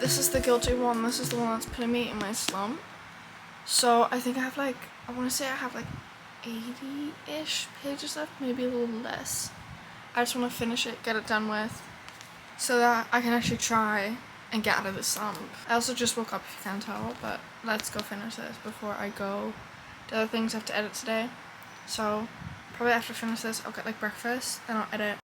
This is the guilty one. This is the one that's putting me in my slump. So I think I have like, I want to say I have like 80-ish pages left, maybe a little less. I just want to finish it, get it done with, so that I can actually try and get out of this slump. I also just woke up, if you can't tell, but let's go finish this before I go to other things I have to edit today. So probably after I finish this, I'll get like breakfast and I'll edit.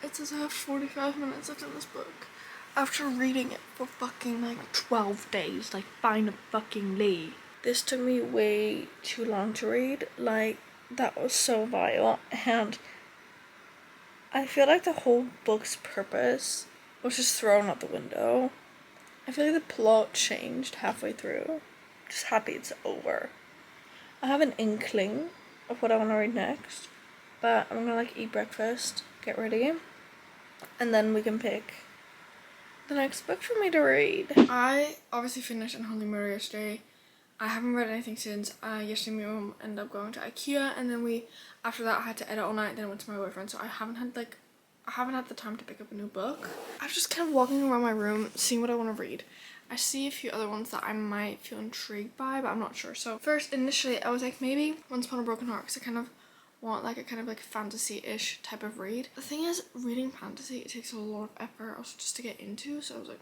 It says I have 45 minutes left in this book. After reading it for fucking like 12 days, like finally. This took me way too long to read. Like, that was so vile. And I feel like the whole book's purpose was just thrown out the window. I feel like the plot changed halfway through. Just happy it's over. I have an inkling of what I want to read next, but I'm gonna like eat breakfast, get ready, and then we can pick the next book for me to read. I obviously finished Unholy Murder yesterday. I haven't read anything since. Yesterday my mom ended up going to IKEA, and then after that I had to edit all night, then I went to my boyfriend, so I haven't had the time to pick up a new book. I'm just kind of walking around my room, seeing what I want to read. I see a few other ones that I might feel intrigued by, but I'm not sure. So first, initially, I was like, maybe Once Upon a Broken Heart, because I kind of want like a kind of like fantasy-ish type of read. The thing is, reading fantasy, it takes a lot of effort also just to get into, so I was like,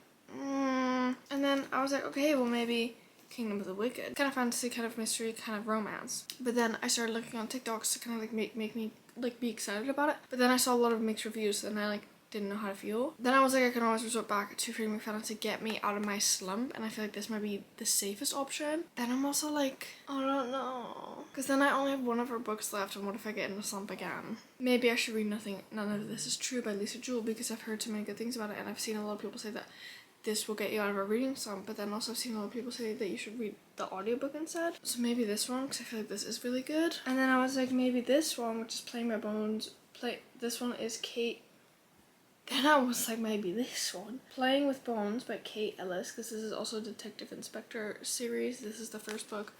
And then I was like, okay, well maybe Kingdom of the Wicked. Kind of fantasy, kind of mystery, kind of romance. But then I started looking on TikToks to kind of like make me like be excited about it. But then I saw a lot of mixed reviews and I like didn't know how to feel. Then I was like, I can always resort back to Freedom McFadden to get me out of my slump, and I feel like this might be the safest option. Then I'm also like, I don't know, because then I only have one of her books left, and what if I get in a slump again? Maybe I should read None of This Is True by Lisa Jewell, because I've heard so many good things about it, and I've seen a lot of people say that this will get you out of a reading slump, but then also I've seen a lot of people say that you should read the audiobook instead. So maybe this one, because I feel like this is really good. And then I was like, maybe this one, which is Playing by Bones. This one is Kate. Then I was like, maybe this one. Playing with Bones by Kate Ellis, because this is also a Detective Inspector series. This is the first book.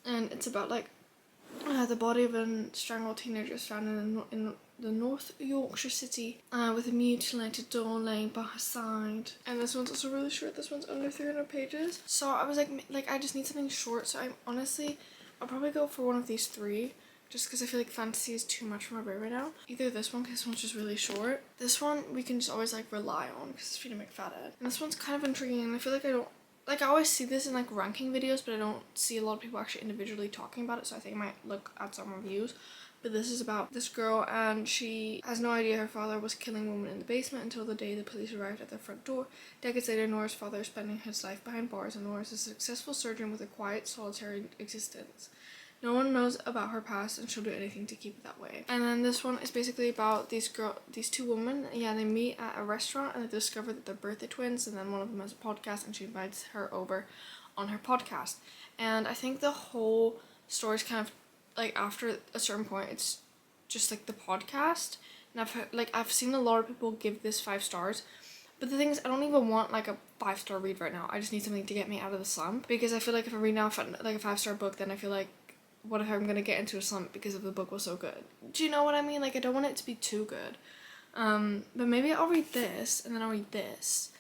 And it's about like the body of a strangled teenager is found in the North Yorkshire city with a mutilated doll laying by her side. And this one's also really short. This one's under 300 pages. So I was like I just need something short. So I'll probably go for one of these three, just because I feel like fantasy is too much for my brain right now. Either this one, because this one's just really short. This one we can just always like rely on, because it's Freedom McFadden. And this one's kind of intriguing, and I feel like I always see this in like ranking videos, but I don't see a lot of people actually individually talking about it, so I think I might look at some reviews. But this is about this girl, and she has no idea her father was killing women in the basement until the day the police arrived at their front door. Decades later, Nora's father is spending his life behind bars, and Nora is a successful surgeon with a quiet, solitary existence. No one knows about her past, and she'll do anything to keep it that way. And then this one is basically about these two women. Yeah, they meet at a restaurant and they discover that they're birthday twins, and then one of them has a podcast and she invites her over on her podcast. And I think the whole story is kind of like, after a certain point, it's just like the podcast. And I've seen a lot of people give this 5 stars. But the thing is, I don't even want like a 5-star read right now. I just need something to get me out of the slump, because I feel like if I read now like a 5-star book, then I feel like, what if I'm gonna get into a slump because the book was so good? Do you know what I mean? Like, I don't want it to be too good. But maybe I'll read this, and then I'll read this.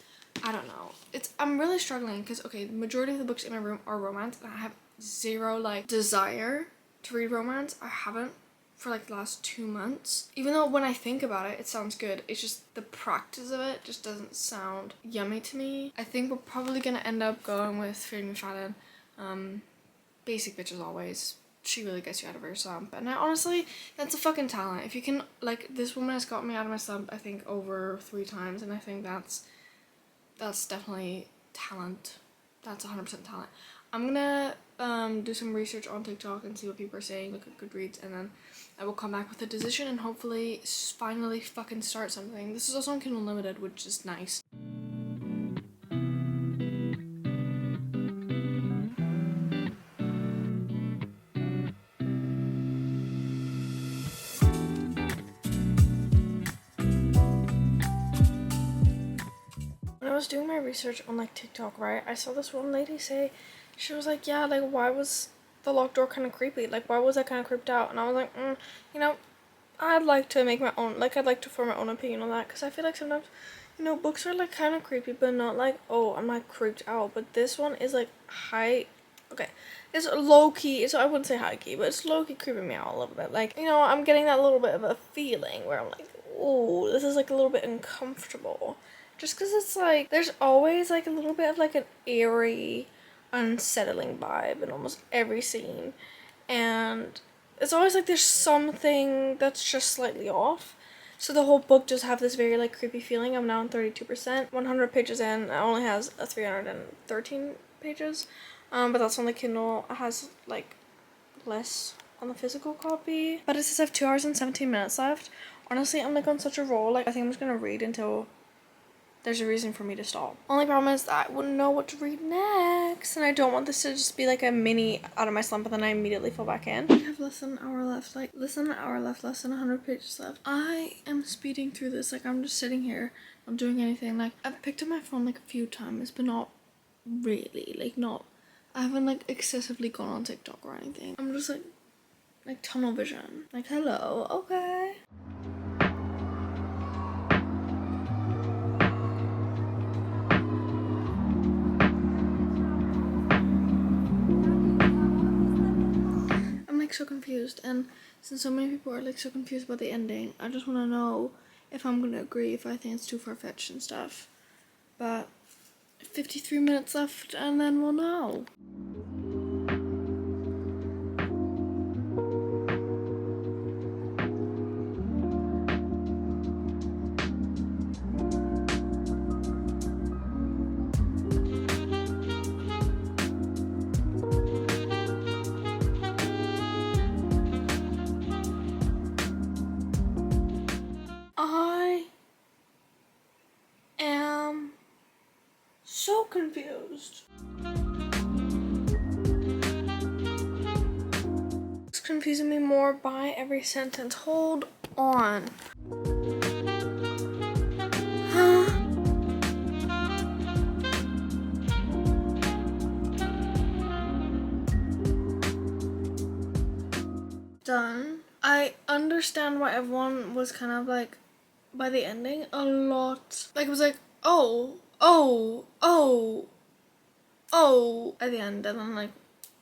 I don't know. I'm really struggling, because, okay, the majority of the books in my room are romance, and I have zero, like, desire to read romance. I haven't for, like, the last 2 months. Even though when I think about it, it sounds good. It's just the practice of it just doesn't sound yummy to me. I think we're probably gonna end up going with Freedom McFadden. Basic bitch as always. She really gets you out of her slump, and honestly, that's a fucking talent. If you can, like, this woman has got me out of my slump, I think, over 3 times, and I think that's definitely talent. That's 100% talent. I'm gonna do some research on TikTok and see what people are saying, look at Goodreads, and then I will come back with a decision and hopefully finally fucking start something. This is also on Kindle Unlimited, which is nice. was doing my research on like TikTok, right, I saw this one lady say, she was like, yeah, like why was the locked door kind of creepy? Like why was I kind of creeped out? And I was like, you know, I'd like to make my own, like I'd like to form my own opinion on that, because I feel like sometimes, you know, books are like kind of creepy, but not like, oh, I'm like creeped out. But this one is like high, okay, it's low key, so I wouldn't say high key, but it's low key creeping me out a little bit. Like, you know, I'm getting that little bit of a feeling where I'm like, oh, this is like a little bit uncomfortable. Just because it's like, there's always like a little bit of like an eerie, unsettling vibe in almost every scene. And it's always like there's something that's just slightly off. So the whole book just have this very like creepy feeling. I'm now on 32%. 100 pages in. It only has 313 pages. But that's on the Kindle. It has like less on the physical copy. But it says I have 2 hours and 17 minutes left. Honestly, I'm like on such a roll. Like I think I'm just gonna read until there's a reason for me to stop. Only problem is that I wouldn't know what to read next, and I don't want this to just be like a mini out of my slump and then I immediately fall back in. I have less than an hour left, like less than an hour left, less than 100 pages left. I am speeding through this, like I'm just sitting here, not doing anything. Like I've picked up my phone like a few times, but not really, like not, I haven't like excessively gone on TikTok or anything. I'm just like tunnel vision. Like hello, okay. So confused, and since so many people are like so confused about the ending, I just want to know if I'm gonna agree, if I think it's too far-fetched and stuff. But 53 minutes left and then we'll know. I am so confused. It's confusing me more by every sentence. Hold on. Done. I understand why everyone was kind of like, by the ending, a lot. Like it was like, oh, at the end, and then like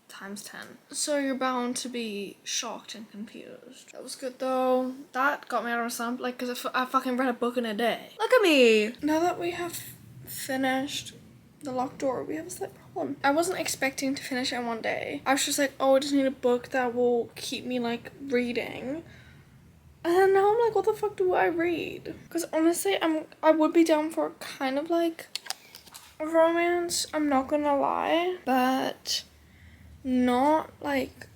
times 10. So you're bound to be shocked and confused. That was good though. That got me out of a slump, like, because I fucking read a book in a day. Look at me! Now that we have finished The Locked Door, we have a slight problem. I wasn't expecting to finish it in one day. I was just like, oh, I just need a book that will keep me like reading. And then now I'm like, what the fuck do I read? Because honestly, I would be down for kind of like a romance, I'm not gonna lie, but not like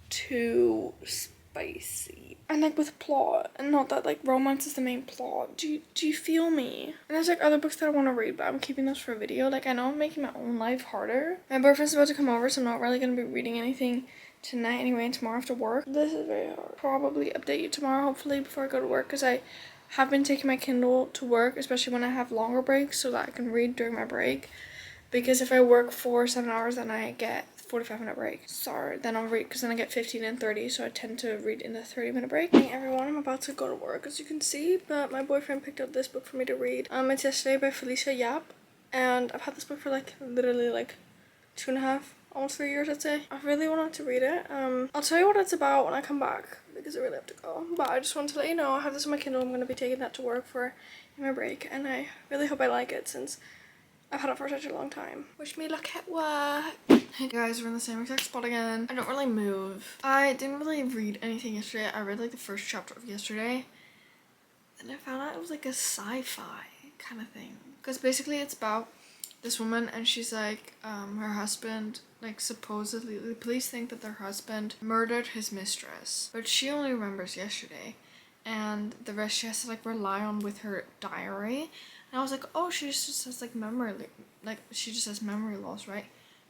too spicy. And like with plot, and not that like romance is the main plot. Do you feel me? And there's like other books that I want to read, but I'm keeping those for a video. Like I know I'm making my own life harder. My boyfriend's about to come over, so I'm not really gonna be reading anything tonight anyway, and tomorrow after work. This is very hard. Probably update you tomorrow, hopefully, before I go to work, because I have been taking my Kindle to work, especially when I have longer breaks, so that I can read during my break. Because if I work for 7 hours, then I get 45-minute break. Sorry, then I'll read, because then I get 15 and 30, so I tend to read in the 30-minute break. Hey everyone, I'm about to go to work, as you can see, but my boyfriend picked up this book for me to read. It's Yesterday by Felicia Yap, and I've had this book for like literally like 2.5, almost 3 years, I'd say. I really wanted to read it. I'll tell you what it's about when I come back, because I really have to go. But I just wanted to let you know, I have this on my Kindle. I'm going to be taking that to work for my break, and I really hope I like it, since I've had it for such a long time. Wish me luck at work. Hey guys, we're in the same exact spot again. I don't really move. I didn't really read anything yesterday. I read like the first chapter of yesterday, and I found out it was like a sci-fi kind of thing. Because basically it's about this woman, and she's like, her husband, like supposedly, the police think that their husband murdered his mistress, but she only remembers yesterday, and the rest she has to like rely on with her diary. And I was like, oh, she just has like memory, like she just has memory loss, right?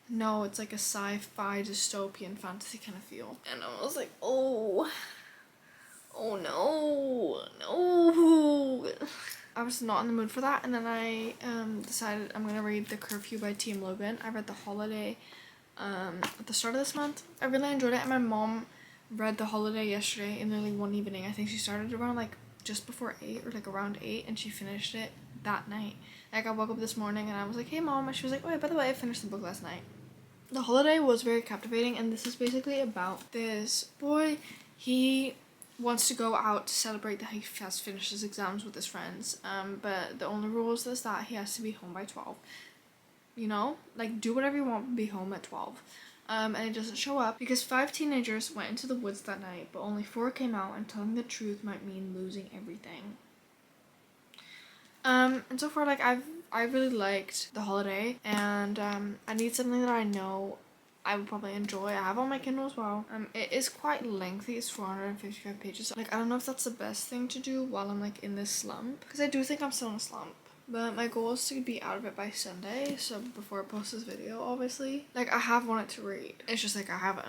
No, it's like a sci-fi dystopian fantasy kind of feel. And I was like, oh no. I was not in the mood for that, and then I decided I'm gonna read The Curfew by T.M. Logan. I read The Holiday at the start of this month. I really enjoyed it, and my mom read The Holiday yesterday in literally one evening. I think she started around like just before 8 or like around 8, and she finished it that night. Like I woke up this morning and I was like, hey mom, and she was like, oh yeah, by the way, I finished the book last night. The Holiday was very captivating, and this is basically about this boy. He wants to go out to celebrate that he has finished his exams with his friends, but the only rule is that he has to be home by 12. You know, like do whatever you want, but be home at 12. And he doesn't show up because 5 teenagers went into the woods that night, but only 4 came out, and telling the truth might mean losing everything. And so far, like I really liked The Holiday, and I need something that I know I would probably enjoy. I have on my Kindle as well. It is quite lengthy. It's 455 pages. Like I don't know if that's the best thing to do while I'm like in this slump, because I do think I'm still in a slump. But my goal is to be out of it by Sunday, so before I post this video, obviously. Like, I have wanted to read. It's just, like, I haven't.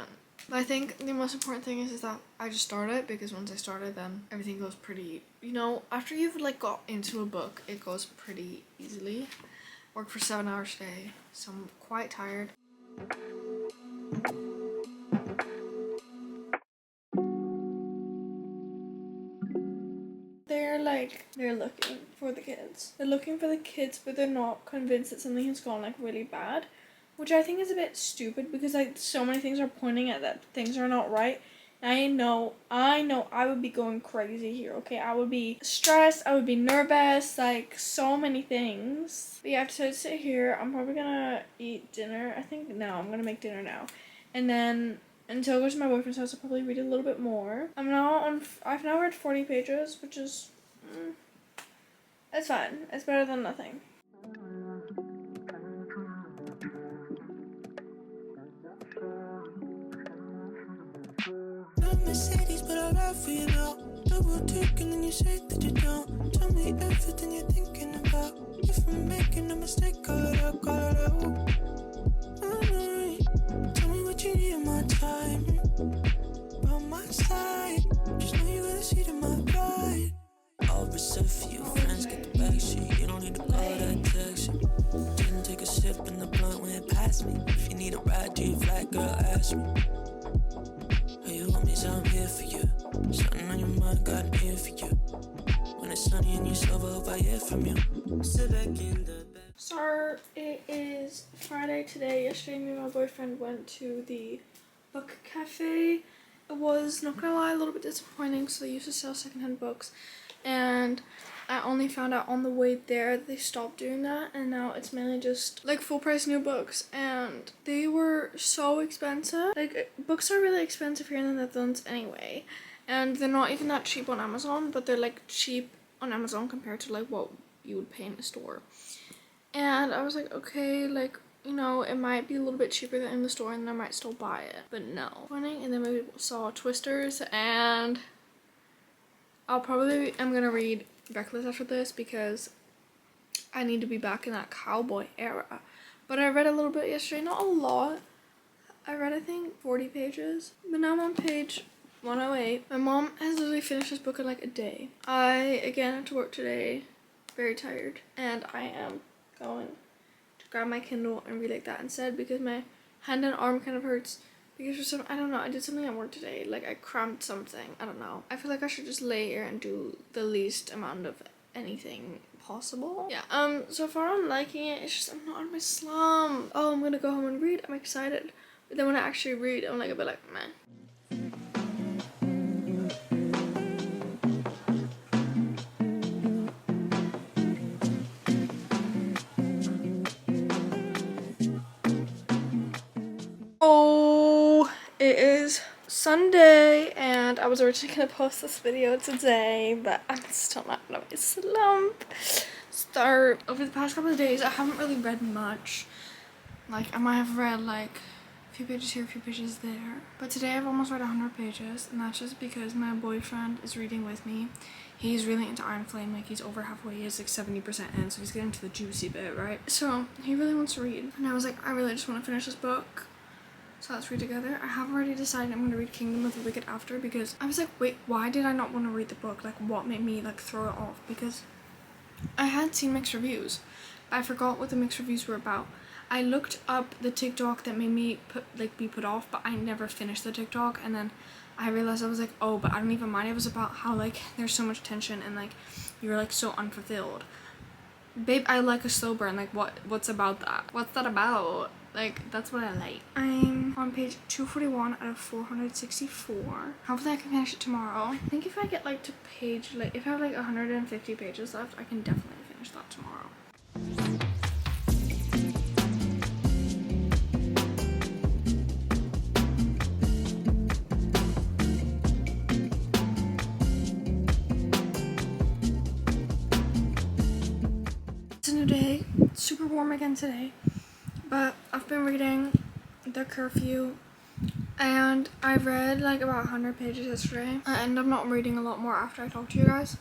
But I think the most important thing is that I just start it, because once I start it, then everything goes pretty, you know, after you've, like, got into a book, it goes pretty easily. Work for 7 hours a day, so I'm quite tired. They're looking for the kids. They're looking for the kids, but they're not convinced that something has gone like really bad, which I think is a bit stupid, because like so many things are pointing at that things are not right. I know I would be going crazy here, okay? I would be stressed, I would be nervous, like so many things. But yeah, to sit here, I'm probably gonna eat dinner. I'm gonna make dinner now. And then until I go to my boyfriend's house, I'll probably read a little bit more. I've now read 40 pages, which is, it's fine. It's better than nothing. Mercedes, but I ride for you now. Double ticking and you say that you don't. Tell me everything you're thinking about. If I'm making a mistake, call it out, call it out. Tell me what you need in my time. By my side, just know you got a seat in my pride. I'll reserve for you, friends get the backseat. You don't need to call that text. Didn't take a sip in the blunt when it passed me. If you need a ride, do you flat, girl, ask me. You want me, so I'm here for you. Something on your mind, got an ear for you. When it's sunny and you sober, hope I hear from you. Sit back in the bed. So it is Friday today. Yesterday, me and my boyfriend went to the book cafe. It was, not gonna lie, a little bit disappointing. So they used to sell secondhand books, and I only found out on the way there that they stopped doing that, and now it's mainly just like full price new books, and they were so expensive. Like books are really expensive here in the Netherlands anyway, and they're not even that cheap on Amazon, but they're like cheap on Amazon compared to like what you would pay in a store. And I was like, okay, like, you know, it might be a little bit cheaper than in the store, and I might still buy it, but no. And then we saw Twisters, and I'm gonna read Reckless after this, because I need to be back in that cowboy era. But I read a little bit yesterday, not a lot. I read, I think, 40 pages. But now I'm on page 108. My mom has literally finished this book in like a day. I, again, had to work today. Very tired. And I am going to grab my Kindle and read like that instead, because my hand and arm kind of hurts. Because I don't know, I did something at work today, like I cramped something, I don't know. I feel like I should just lay here and do the least amount of anything possible. Yeah, so far I'm liking it, it's just I'm not in my slump. Oh, I'm gonna go home and read, I'm excited. But then when I actually read, I'm like a bit like, meh. Oh, it is Sunday, and I was originally gonna post this video today, but I'm still not in a slump. So over the past couple of days, I haven't really read much. Like I might have read like a few pages here, a few pages there, but today I've almost read 100 pages, and that's just because my boyfriend is reading with me. He's really into Iron Flame, like he's over halfway, he's like 70% in, so he's getting to the juicy bit, right? So he really wants to read, and I was like, I really just want to finish this book. So let's read together. I have already decided I'm going to read Kingdom of the Wicked after, because I was like, wait, why did I not want to read the book? Like, what made me like throw it off? Because I had seen mixed reviews. I forgot what the mixed reviews were about. I looked up the TikTok that made me be put off, but I never finished the TikTok, and then I realized I was like, oh, but I don't even mind. It was about how like there's so much tension and like you're like so unfulfilled. Babe, I like a slow burn. Like what's about that? What's that about? Like that's what I like. I'm on page 241 out of 464. Hopefully I can finish it tomorrow. I think if I get like to page like if I have like 150 pages left, I can definitely finish that tomorrow. It's a new day. It's super warm again today. But I've been reading The Curfew, and I read like about 100 pages yesterday. I end up not reading a lot more after I talk to you guys.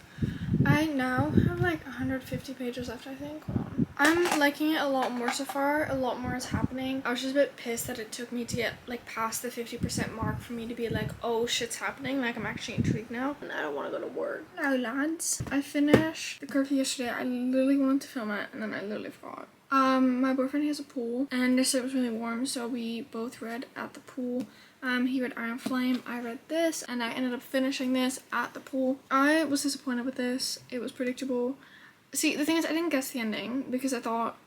I now have like 150 pages left, I think. Hold on. I'm liking it a lot more so far. A lot more is happening. I was just a bit pissed that it took me to get like past the 50% mark for me to be like, oh, shit's happening. Like I'm actually intrigued now, and I don't want to go to work. No, lads. I finished The Curfew yesterday. I literally wanted to film it, and then I literally forgot. My boyfriend has a pool, and yesterday it was really warm, so we both read at the pool. He read Iron Flame, I read this, and I ended up finishing this at the pool. I was disappointed with this. It was predictable. See, the thing is, I didn't guess the ending because I thought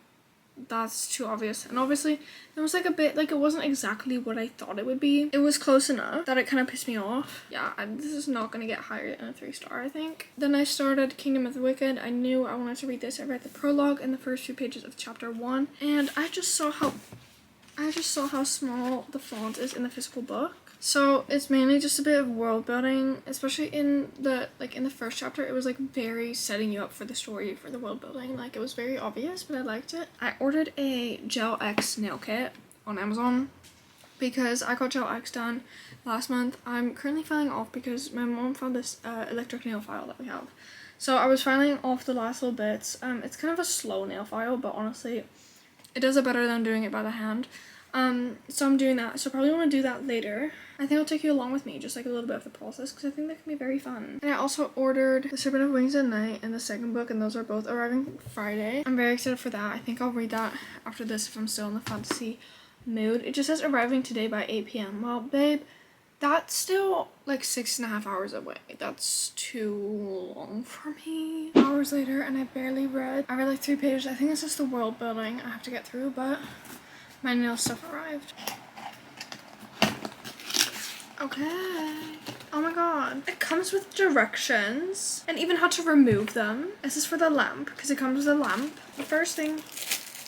that's too obvious, and obviously there was like a bit, like it wasn't exactly what I thought it would be. It was close enough that it kind of pissed me off. Yeah, this is not gonna get higher than a 3-star, I think. Then I started Kingdom of the Wicked. I knew I wanted to read this. I read the prologue and the first few pages of chapter 1, and I just saw how small the font is in the physical book. So it's mainly just a bit of world building, especially in the first chapter. It was like very setting you up for the story, for the world building. Like it was very obvious, but I liked it. I ordered a Gel X nail kit on Amazon because I got Gel X done last month. I'm currently filing off because my mom found this electric nail file that we have. So I was filing off the last little bits. It's kind of a slow nail file, but honestly, it does it better than doing it by the hand. So I'm doing that. So I probably want to do that later. I think I'll take you along with me, just like a little bit of the process, because I think that can be very fun. And I also ordered The Serpent of Wings at Night and the second book, and those are both arriving Friday. I'm very excited for that. I think I'll read that after this if I'm still in the fantasy mood. It just says arriving today by 8 p.m. Well, babe, that's still like 6.5 hours away. That's too long for me. Hours later, and I barely read. I read like 3 pages. I think it's just the world building I have to get through, but my nail stuff arrived. Okay. Oh my god. It comes with directions and even how to remove them. This is for the lamp because it comes with a lamp. The first thing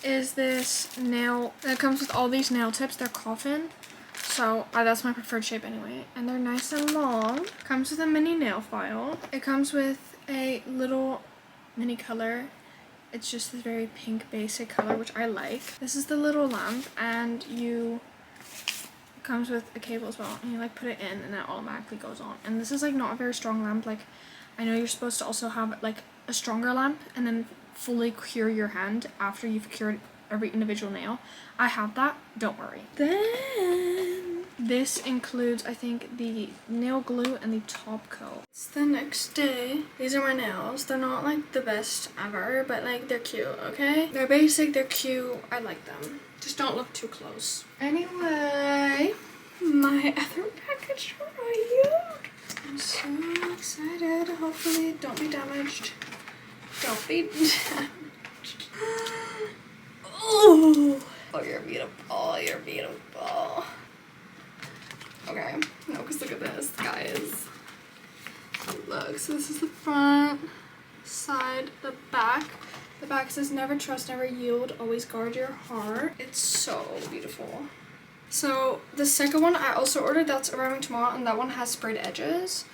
is this nail. It comes with all these nail tips. They're coffin. So that's my preferred shape anyway. And they're nice and long. Comes with a mini nail file. It comes with a little mini color. It's just this very pink basic color, which I like. This is the little lamp, and it comes with a cable as well, and you like put it in and it automatically goes on. And this is like not a very strong lamp. Like I know you're supposed to also have like a stronger lamp and then fully cure your hand after you've cured every individual nail. I have that, don't worry. Then this includes, I think, the nail glue and the top coat. It's the next day. These are my nails. They're not like the best ever, but like they're cute, okay? They're basic, they're cute, I like them. Just don't look too close. Anyway, my other package arrived. I'm so excited. Hopefully don't be damaged. Don't be damaged. Oh, you're beautiful. You're beautiful. Okay, no, because look at this, guys. Look, so this is the front, side, the back. The back says, never trust, never yield, always guard your heart. It's so beautiful. So the second one I also ordered, that's arriving tomorrow, and that one has sprayed edges.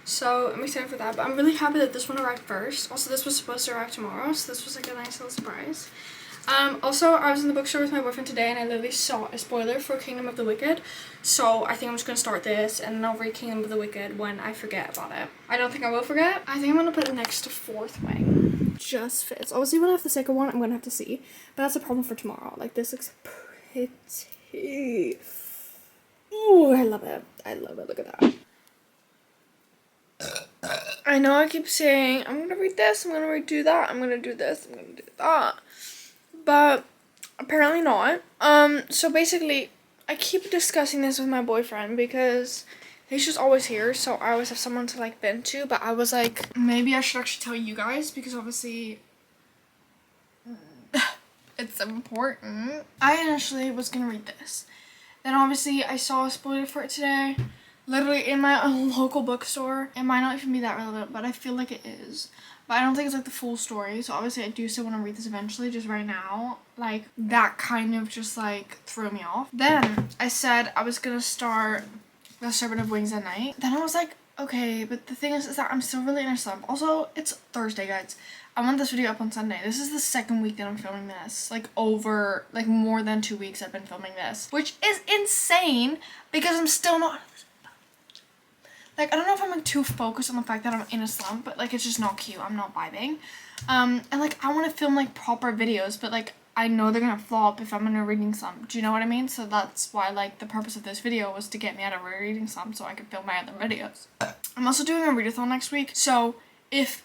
So I'm excited for that, but I'm really happy that this one arrived first. Also, this was supposed to arrive tomorrow, so this was like a nice little surprise. Also, I was in the bookstore with my boyfriend today, and I literally saw a spoiler for Kingdom of the Wicked. So I think I'm just going to start this, and then I'll read Kingdom of the Wicked when I forget about it. I don't think I will forget. I think I'm going to put it next to Fourth Wing. Just fits. Obviously, when I have the second one, I'm going to have to see. But that's a problem for tomorrow. Like, this looks pretty. Ooh, I love it. I love it. Look at that. I know I keep saying, I'm gonna read this, I'm gonna do that, I'm gonna do this, I'm gonna do that. But apparently not. So basically, I keep discussing this with my boyfriend because he's just always here, so I always have someone to like vent to. But I was like, maybe I should actually tell you guys because obviously it's important. I initially was gonna read this. Then obviously I saw a spoiler for it today. Literally in my local bookstore. It might not even be that relevant, but I feel like it is. But I don't think it's like the full story. So obviously I do still want to read this eventually. Just right now, like that kind of just like threw me off. Then I said I was gonna start The Serpent of Wings at Night. Then I was like, okay, but the thing is that I'm still really in a slump. Also, it's Thursday, guys. I want this video up on Sunday. This is the second week that I'm filming this. Like over, like more than 2 weeks I've been filming this. Which is insane because I'm still not... Like, I don't know if I'm like too focused on the fact that I'm in a slump, but like it's just not cute. I'm not vibing. And like I want to film like proper videos, but like I know they're gonna flop if I'm in a reading slump. Do you know what I mean? So that's why like the purpose of this video was to get me out of a reading slump so I could film my other videos. I'm also doing a readathon next week. So if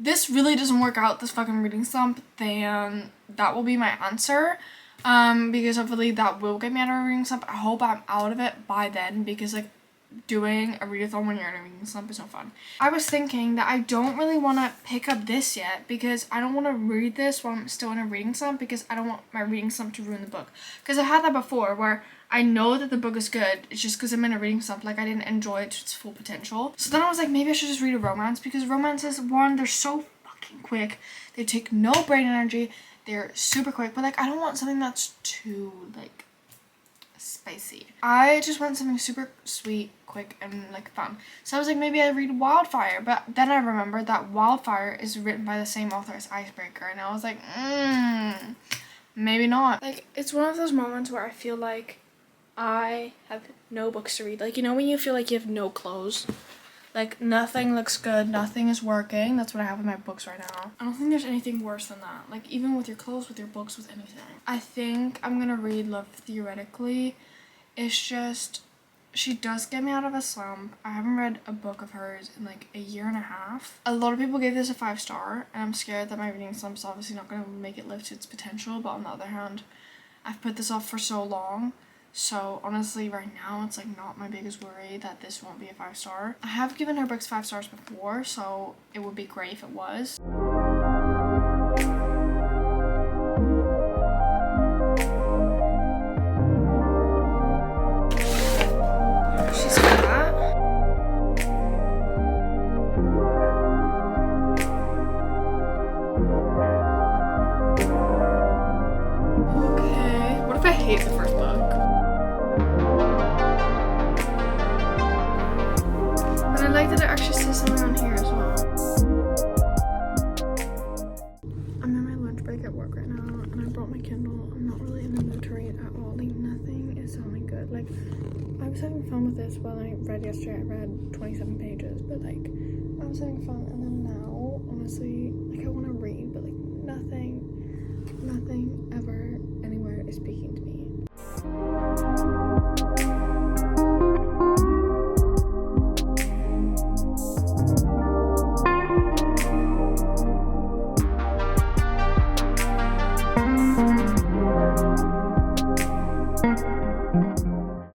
this really doesn't work out, this fucking reading slump, then that will be my answer. Because hopefully that will get me out of a reading slump. I hope I'm out of it by then because like doing a readathon when you're in a reading slump is no fun. I was thinking that I don't really want to pick up this yet because I don't want to read this while I'm still in a reading slump because I don't want my reading slump to ruin the book. Because I've had that before where I know that the book is good, it's just because I'm in a reading slump, like I didn't enjoy it to its full potential. So then I was like, maybe I should just read a romance because romances, one, they're so fucking quick, they take no brain energy, they're super quick, but like I don't want something that's too like spicy. I just want something super sweet, quick, and like fun. So I was like, maybe I read Wildfire, but then I remembered that Wildfire is written by the same author as Icebreaker, and I was like, maybe not. Like, it's one of those moments where I feel like I have no books to read. Like, you know when you feel like you have no clothes? Like, nothing looks good, nothing is working. That's what I have with my books right now. I don't think there's anything worse than that. Like, even with your clothes, with your books, with anything. I think I'm gonna read Love Theoretically. It's just, she does get me out of a slump. I haven't read a book of hers in like a year and a half. A lot of people gave this a 5-star, and I'm scared that my reading slump's obviously not gonna make it live to its potential, but on the other hand, I've put this off for so long. So honestly, right now, it's like not my biggest worry that this won't be a 5-star. I have given her books 5 stars before, so it would be great if it was. She's got that. Okay, what if I hate the first book? I like that it actually says something on here as well. I'm in my lunch break at work right now, and I brought my Kindle. I'm not really in the mood to read at all. Like, nothing is sounding good. Like, I was having fun with this while I read yesterday. I read 27 pages, but like, I was having fun, and then now, honestly, like, I want to read, but like, nothing ever, anywhere is speaking to me.